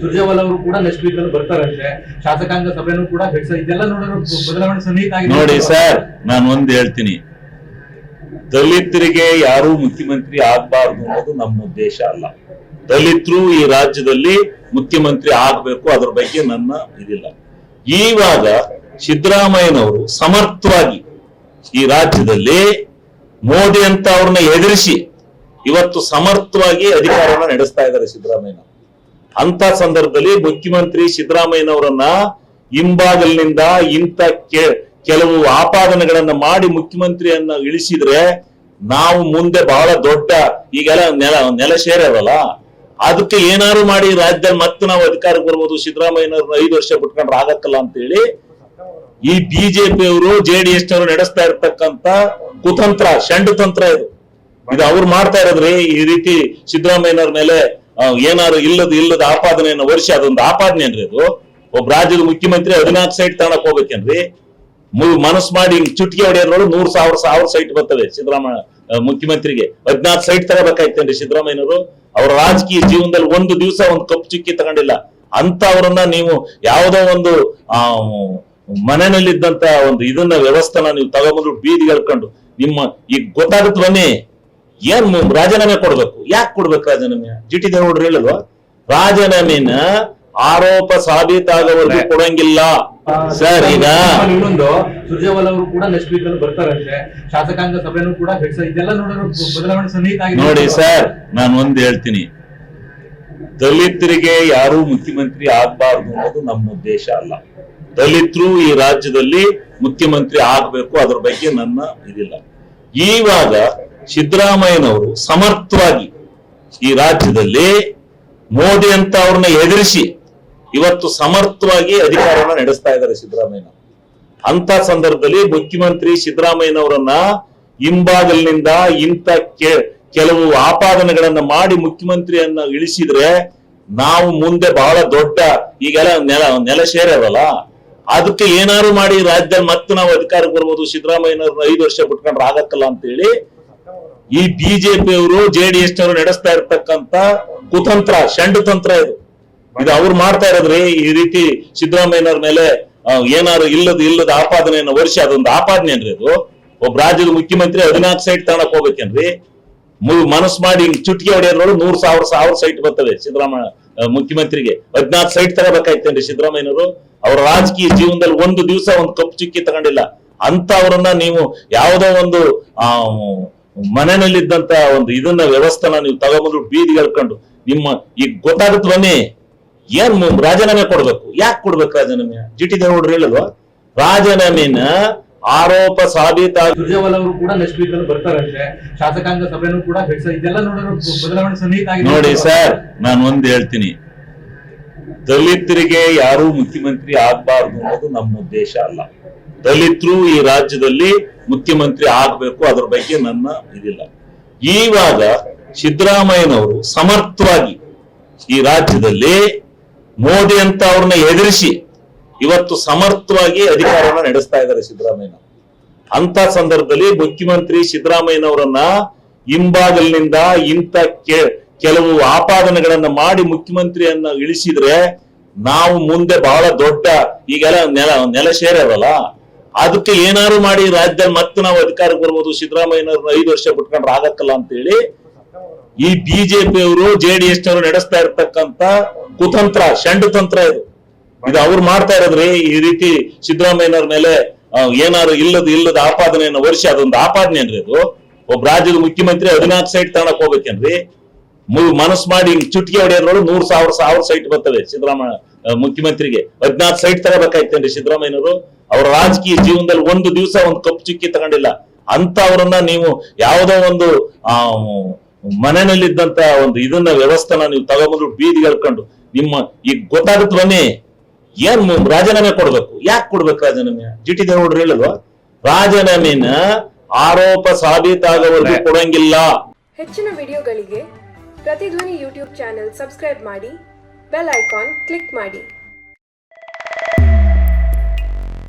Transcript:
ಸುರ್ಜೇವಾಲಾ ಅವರು ಕೂಡ next week ಅಲ್ಲಿ ಬರ್ತಾರಂತೆ. ಶಾಸಕಾಂಗ ಸಭೆನೂ ಕೂಡ ಇದೆಲ್ಲ ನೋಡಿದ್ರೆ ಬದಲಾವಣೆ ಸನ್ನಿಹಿತ ಆಗಿದೆ. ನೋಡಿ ಸರ್, ನಾನು ಒಂದ್ ಹೇಳ್ತೀನಿ, ದಲಿತರಿಗೆ ಯಾರು ಮುಖ್ಯಮಂತ್ರಿ ಆಗ್ಬಾರ್ದು ಅನ್ನೋದು ನಮ್ಮ ಉದ್ದೇಶ ಅಲ್ಲ. ದಲಿತರು ಈ ರಾಜ್ಯದಲ್ಲಿ ಮುಖ್ಯಮಂತ್ರಿ ಆಗ್ಬೇಕು, ಅದ್ರ ಬಗ್ಗೆ ನನ್ನ ಇದಿಲ್ಲ. ಈವಾಗ ಸಿದ್ದರಾಮಯ್ಯನವರು ಸಮರ್ಥವಾಗಿ ಈ ರಾಜ್ಯದಲ್ಲಿ ಮೋದಿ ಅಂತ ಅವ್ರನ್ನ ಎದುರಿಸಿ ಇವತ್ತು ಸಮರ್ಥವಾಗಿ ಅಧಿಕಾರನ ನಡೆಸ್ತಾ ಇದ್ದಾರೆ ಸಿದ್ದರಾಮಯ್ಯ. ಅಂತ ಸಂದರ್ಭದಲ್ಲಿ ಮುಖ್ಯಮಂತ್ರಿ ಸಿದ್ದರಾಮಯ್ಯನವರನ್ನ ಹಿಂಬಾಗಲಿನಿಂದ ಇಂಥ ಕೆಲವು ಆಪಾದನೆಗಳನ್ನ ಮಾಡಿ ಮುಖ್ಯಮಂತ್ರಿಯನ್ನ ಇಳಿಸಿದ್ರೆ ನಾವು ಮುಂದೆ ಬಹಳ ದೊಡ್ಡ ಈಗೆಲ್ಲ ನೆಲ ಸೇರವಲ್ಲ, ಅದಕ್ಕೆ ಏನಾದ್ರು ಮಾಡಿ ರಾಜ್ಯದಲ್ಲಿ ಮತ್ತೆ ನಾವು ಅಧಿಕಾರಕ್ಕೆ ಬರ್ಬೋದು. ಸಿದ್ದರಾಮಯ್ಯನವ್ರನ್ನ 5 ವರ್ಷ ಬಿಟ್ಕೊಂಡ್ರೆ ಆಗಕ್ಕಲ್ಲ ಅಂತ ಹೇಳಿ ಈ ಬಿಜೆಪಿಯವರು JDS ನವರು ನಡೆಸ್ತಾ ಇರ್ತಕ್ಕಂತ ಕುತಂತ್ರ, ಷಂಡತಂತ್ರ ಇದು ಅವ್ರು ಮಾಡ್ತಾ ಇರೋದ್ರಿ. ಈ ರೀತಿ ಸಿದ್ದರಾಮಯ್ಯನವ್ರ ಮೇಲೆ ಏನಾದ್ರು ಇಲ್ಲದ ಆಪಾದನೆಯನ್ನು ವರ್ಷ, ಅದೊಂದು ಆಪಾದನೆ ಏನ್ರಿ ಅದು? ಒಬ್ಬ ರಾಜ್ಯದ ಮುಖ್ಯಮಂತ್ರಿ 14 ಸೈಟ್ ತಗೊಳಕ್ ಹೋಗ್ಬೇಕೇನ್ರಿ? ಮನಸ್ಸು ಮಾಡಿ ಚುಟ್ಕಿ ಹೊಡೆಯೋದ್ರೊಳಗೆ 100,000 ಸೈಟ್ ಬರ್ತವೆ ಸಿದ್ದರಾಮಯ್ಯ ಮುಖ್ಯಮಂತ್ರಿಗೆ. 14 ಸೈಟ್ ತಗೋಬೇಕಾಯ್ತೇನ್ರಿ ಸಿದ್ದರಾಮಯ್ಯನವರು? ಅವರ ರಾಜಕೀಯ ಜೀವನದಲ್ಲಿ ಒಂದು ದಿವಸ ಒಂದು ಕಪ್ಪು ಚುಕ್ಕಿ ತಗೊಂಡಿಲ್ಲ. ಅಂತ ಅವರನ್ನ ನೀವು ಯಾವುದೋ ಒಂದು ಮನೆಯಲ್ಲಿದ್ದಂತ ಒಂದು ಇದನ್ನ ವ್ಯವಸ್ಥೆನ ನೀವು ತಗೊಂಡ್ರು ಬೀದಿಗೆ ಹೇಳ್ಕೊಂಡು ನಿಮ್ಮ ಈಗ ಗೊತ್ತಾಗುತ್ತೆ ಬನ್ನಿ. ಏನ್ ರಾಜೀನಾಮೆ ಕೊಡ್ಬೇಕು? ಯಾಕೆ ಕೊಡ್ಬೇಕು ರಾಜೀನಾಮೆ? GT ದೇವೇಗೌಡರು ಹೇಳಲ್ವಾ ರಾಜೀನಾಮೆನ ಆರೋಪ ಸಾಬೀತಾಗವರೆಗೂ ಕೊಡಂಗಿಲ್ಲ ಸರ್. ಈಗ ಇನ್ನೊಂದು, ಸುರ್ಜೇವಾಲಾ ಅವರು ಕೂಡ ನೆಕ್ಸ್ಟ್ ವೀಕ್ ಅಲ್ಲಿ ಬರ್ತಾರಂತೆ. ಶಾಸಕಾಂಗ ಸಭೆನೂ ಕೂಡ ಇದೆಲ್ಲ ನೋಡಿದ್ರೆ ಬದಲಾವಣೆ ಸನ್ನಿಹಿತ ಆಗಿದೆ. ನೋಡಿ ಸರ್, ನಾನು ಒಂದ್ ಹೇಳ್ತೀನಿ, ದಲಿತರಿಗೆ ಯಾರು ಮುಖ್ಯಮಂತ್ರಿ ಆಗ್ಬಾರ್ದು ಅನ್ನೋದು ನಮ್ಮ ಉದ್ದೇಶ ಅಲ್ಲ. ದಲಿತರು ಈ ರಾಜ್ಯದಲ್ಲಿ ಮುಖ್ಯಮಂತ್ರಿ ಆಗ್ಬೇಕು, ಅದ್ರ ಬಗ್ಗೆ ನನ್ನ ಇದಿಲ್ಲ. ಈವಾಗ ಸಿದ್ದರಾಮಯ್ಯನವರು ಸಮರ್ಥವಾಗಿ ಈ ರಾಜ್ಯದಲ್ಲಿ ಮೋದಿ ಅಂತ ಅವ್ರನ್ನ ಎದುರಿಸಿ ಇವತ್ತು ಸಮರ್ಥವಾಗಿ ಅಧಿಕಾರನ ನಡೆಸ್ತಾ ಇದ್ದಾರೆ ಸಿದ್ದರಾಮಯ್ಯ. ಅಂತ ಸಂದರ್ಭದಲ್ಲಿ ಮುಖ್ಯಮಂತ್ರಿ ಸಿದ್ದರಾಮಯ್ಯನವರನ್ನ ಹಿಂಬಾಗಲಿನಿಂದ ಇಂಥ ಕೆಲವು ಆಪಾದನೆಗಳನ್ನ ಮಾಡಿ ಮುಖ್ಯಮಂತ್ರಿಯನ್ನ ಇಳಿಸಿದ್ರೆ ನಾವು ಮುಂದೆ ಬಹಳ ದೊಡ್ಡ ಈಗೆಲ್ಲ ನೆಲ ಸೇರವಲ್ಲ, ಅದಕ್ಕೆ ಏನಾದ್ರು ಮಾಡಿ ರಾಜ್ಯದಲ್ಲಿ ಮತ್ತೆ ನಾವು ಅಧಿಕಾರಕ್ಕೆ ಬರ್ಬೋದು. ಸಿದ್ದರಾಮಯ್ಯನವ್ರನ್ನ 5 ವರ್ಷ ಬಿಟ್ಕೊಂಡ್ರೆ ಆಗಕ್ಕಲ್ಲ ಅಂತ ಹೇಳಿ ಈ ಬಿಜೆಪಿಯವರು JDS ನವರು ನಡೆಸ್ತಾ ಇರ್ತಕ್ಕಂತ ಕುತಂತ್ರ, ಷಂಡತಂತ್ರ ಇದು ಅವ್ರು ಮಾಡ್ತಾ ಇರೋದ್ರಿ. ಈ ರೀತಿ ಸಿದ್ದರಾಮಯ್ಯನವ್ರ ಮೇಲೆ ಏನಾದ್ರು ಇಲ್ಲದ ಆಪಾದನೆಯನ್ನು ವರ್ಷ, ಅದೊಂದು ಆಪಾದನೆ ಏನ್ರಿ ಅದು? ಒಬ್ಬ ರಾಜ್ಯದ ಮುಖ್ಯಮಂತ್ರಿ 14 ಸೈಟ್ ತಗೊಳಕ್ ಹೋಗ್ಬೇಕೇನ್ರಿ? ಮನಸ್ಸು ಮಾಡಿ ಚುಟ್ಕಿ ಹೊಡೆಯೋದ್ರೊಳಗೆ 100,000 ಸೈಟ್ ಬರ್ತವೆ ಸಿದ್ದರಾಮಯ್ಯ ಮುಖ್ಯಮಂತ್ರಿಗೆ. 14 ಸೈಟ್ ತಗೋಬೇಕಾಯ್ತೇನ್ರಿ ಸಿದ್ದರಾಮಯ್ಯನವರು? ಅವರ ರಾಜಕೀಯ ಜೀವನದಲ್ಲಿ ಒಂದು ದಿವಸ ಒಂದು ಕಪ್ಪು ಚುಕ್ಕಿ ತಗೊಂಡಿಲ್ಲ. ಅಂತ ಅವರನ್ನ ನೀವು ಯಾವುದೋ ಒಂದು ಮನೆಯಲ್ಲಿದ್ದಂತ ಒಂದು ಇದನ್ನ ವ್ಯವಸ್ಥೆನ ನೀವು ತಗೊಂಡ್ರು ಬೀದಿಗೆ ಹೇಳ್ಕೊಂಡು ನಿಮ್ಮ ಈಗ ಗೊತ್ತಾಗುತ್ತೆ ಬನ್ನಿ. ಏನ್ ರಾಜೀನಾಮೆ ಕೊಡ್ಬೇಕು? ಯಾಕೆ ಕೊಡ್ಬೇಕು ರಾಜೀನಾಮೆ? GT ದೇವೇಗೌಡರು ಹೇಳಲ್ವಾ ರಾಜೀನಾಮೆನ ಆರೋಪ ಸಾಬೀತಾಗ. ಸುರ್ಜೇವಾಲಾ ಅವರು ಕೂಡ ನೆಕ್ಸ್ಟ್ ವೀಕ್ ಅಲ್ಲಿ ಬರ್ತಾರಂತೆ. ಶಾಸಕಾಂಗ ಸಭೆನೂ ಕೂಡ ಇದೆಲ್ಲ ನೋಡಿದ್ರೆ ಬದಲಾವಣೆ ಸನ್ನಿಹಿತ ಆಗಿದೆ. ನೋಡಿ ಸರ್, ನಾನು ಒಂದ್ ಹೇಳ್ತೀನಿ, ದಲಿತರಿಗೆ ಯಾರು ಮುಖ್ಯಮಂತ್ರಿ ಆಗ್ಬಾರ್ದು ಅನ್ನೋದು ನಮ್ಮ ಉದ್ದೇಶ ಅಲ್ಲ. ದಲಿತರು ಈ ರಾಜ್ಯದಲ್ಲಿ ಮುಖ್ಯಮಂತ್ರಿ ಆಗ್ಬೇಕು, ಅದ್ರ ಬಗ್ಗೆ ನನ್ನ ಇದಿಲ್ಲ. ಈವಾಗ ಸಿದ್ದರಾಮಯ್ಯನವರು ಸಮರ್ಥವಾಗಿ ಈ ರಾಜ್ಯದಲ್ಲಿ ಮೋದಿ ಅಂತ ಅವ್ರನ್ನ ಎದುರಿಸಿ ಇವತ್ತು ಸಮರ್ಥವಾಗಿ ಅಧಿಕಾರನ ನಡೆಸ್ತಾ ಇದ್ದಾರೆ ಸಿದ್ದರಾಮಯ್ಯ. ಅಂತ ಸಂದರ್ಭದಲ್ಲಿ ಮುಖ್ಯಮಂತ್ರಿ ಸಿದ್ದರಾಮಯ್ಯನವರನ್ನ ಹಿಂಬಾಗಲಿನಿಂದ ಇಂಥ ಕೆಲವು ಆಪಾದನೆಗಳನ್ನ ಮಾಡಿ ಮುಖ್ಯಮಂತ್ರಿಯನ್ನ ಇಳಿಸಿದ್ರೆ ನಾವು ಮುಂದೆ ಬಹಳ ದೊಡ್ಡ ಈಗೆಲ್ಲ ನೆಲ ಸೇರವಲ್ಲ, ಅದಕ್ಕೆ ಏನಾದ್ರು ಮಾಡಿ ರಾಜ್ಯದಲ್ಲಿ ಮತ್ತೆ ನಾವು ಅಧಿಕಾರಕ್ಕೆ ಬರ್ಬೋದು. ಸಿದ್ದರಾಮಯ್ಯನವ್ರನ್ನ 5 ವರ್ಷ ಬಿಟ್ಕೊಂಡ್ರೆ ಆಗಕ್ಕಲ್ಲ ಅಂತ ಹೇಳಿ ಈ ಬಿಜೆಪಿಯವರು JDS ನವರು ನಡೆಸ್ತಾ ಇರ್ತಕ್ಕಂತ ಕುತಂತ್ರ, ಷಂಡತಂತ್ರ ಇದು ಅವ್ರು ಮಾಡ್ತಾ ಇರೋದ್ರಿ. ಈ ರೀತಿ ಸಿದ್ದರಾಮಯ್ಯನವ್ರ ಮೇಲೆ ಏನಾದ್ರು ಇಲ್ಲದ ಆಪಾದನೆಯನ್ನು ವರ್ಷ, ಅದೊಂದು ಆಪಾದನೆ ಏನ್ರಿ ಅದು? ಒಬ್ಬ ರಾಜ್ಯದ ಮುಖ್ಯಮಂತ್ರಿ 14 ಸೈಟ್ ತಗೊಳಕ್ ಹೋಗ್ಬೇಕೇನ್ರಿ? ಮನಸ್ಸು ಮಾಡಿ ಚುಟ್ಕಿ ಹೊಡೆಯೋದ್ರೊಳಗೆ 100,000 ಸೈಟ್ ಬರ್ತವೆ ಸಿದ್ದರಾಮಯ್ಯ ಮುಖ್ಯಮಂತ್ರಿಗೆ. 14 ಸೈಟ್ ತಗೋಬೇಕಾಯ್ತೇನ್ರಿ ಸಿದ್ದರಾಮಯ್ಯನವರು? ಅವರ ರಾಜಕೀಯ ಜೀವನದಲ್ಲಿ ಒಂದು ದಿವಸ ಒಂದು ಕಪ್ಪು ಚುಕ್ಕಿ ತಗೊಂಡಿಲ್ಲ. ಅಂತ ಅವರನ್ನ ನೀವು ಯಾವುದೋ ಒಂದು ಮನೆಯಲ್ಲಿದ್ದಂತ ಒಂದು ಇದನ್ನ ವ್ಯವಸ್ಥೆನ ನೀವು ತಗೊಂಡ್ರು ಬೀದಿಗೆ ಹೇಳ್ಕೊಂಡು ನಿಮ್ಮ ಈಗ ಗೊತ್ತಾಗುತ್ತೆ ಬನ್ನಿ. ಏನ್ ರಾಜೀನಾಮೆ ಕೊಡ್ಬೇಕು? ಯಾಕೆ ಕೊಡ್ಬೇಕು ರಾಜೀನಾಮೆ? GT ದೇವೇಗೌಡರು ಹೇಳಲ್ವಾ ರಾಜೀನಾಮೆನ ಆರೋಪ ಸಾಬೀತಾಗವರೆಗೂ ಕೊಡಂಗಿಲ್ಲ. ಹೆಚ್ಚಿನ ವಿಡಿಯೋಗಳಿಗೆ ಪ್ರತಿಧ್ವನಿ YouTube ಚಾನೆಲ್ ಸಬ್ಸ್ಕ್ರೈಬ್ ಮಾಡಿ, ಬೆಲ್ ಐಕಾನ್ ಕ್ಲಿಕ್ ಮಾಡಿ.